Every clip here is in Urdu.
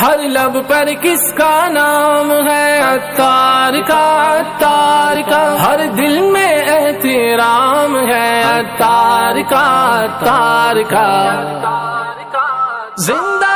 ہر لب پر کس کا نام ہے عطار کا، عطار کا، ہر دل میں احترام ہے عطار کا، عطار کا، زندہ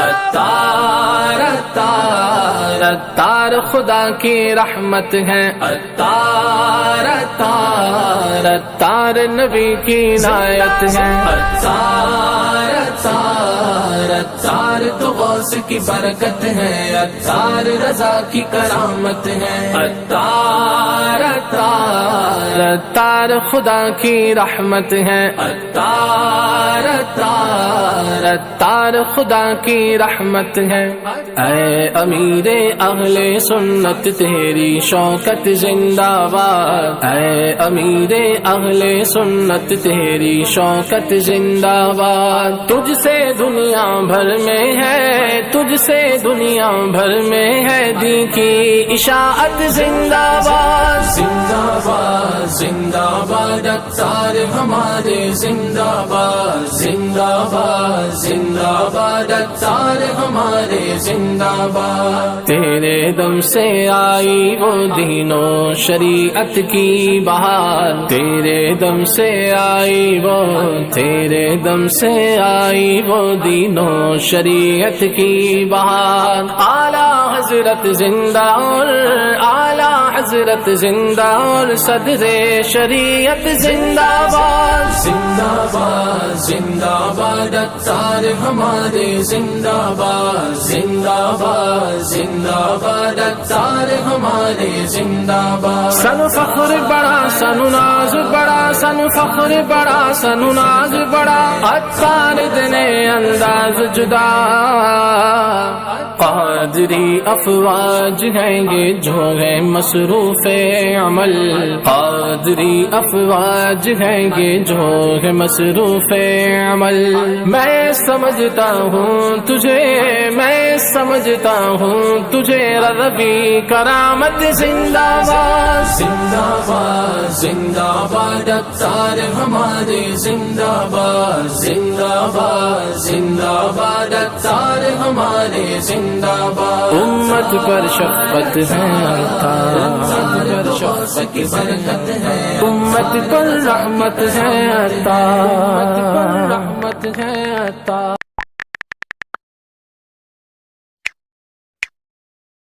عطار، عطار، عطار خدا کی رحمت ہے عطار، عطار، عطار نبی کی عنایت ہے عطار، عطار، عطار تو غوث کی برکت ہے عطار رضا کی کرامت ہے عطار، عطار، عطار خدا کی رحمت ہے عطار، عطار، عطار خدا کی رحمت ہے۔ اے امیر اہل سنت تیری شوکت زندہ باد، اے امیر اہل سنت تیری شوکت زندہ باد، تجھ سے دنیا بھر میں ہے، تجھ سے دنیا بھر میں ہے دین کی اشاعت زندہ باد، زندہ باد، زندہ باد عطار ہمارے زندہ باد، زندہ باد، زندہ باد عطار ہمارے زندہ باد، تیرے دم سے آئی وہ دین و شریعت کی بہار، تیرے دم سے آئی وہ، تیرے دم سے آئی وہ دین و شریعت کی بہار، اعلیٰ حضرت زندہ اور اعلیٰ حضرت زندہ اور صدر شریعت زندہ باد، زندہ باد، زندہ باد عطار ہمارے زندہ باد، زندہ باد، زندہ باد عطار ہمارے زندہ باد، سن فخر بڑا سن ناز بڑا، سن فخر بڑا سن ناز بڑا، عطار اتنے انداز جدا، قادری افواج ہیں گے جو ہے مصروف عمل، قادری افواج ہیں گے جو ہے مصروف عمل، میں سمجھتا ہوں تجھے، میں سمجھتا ہوں تجھے ربی کرامت زندہ باد، زندہ باد، زندہ باد عطار ہمارے زندہ باد، زندہ باد، زندہ باد عطار ہمارے زندہ باد، امت پر شفقت ہے عطار، شفقت کی برکت ہے، امت پر رحمت ہے عطار، رحمت ہے عطار۔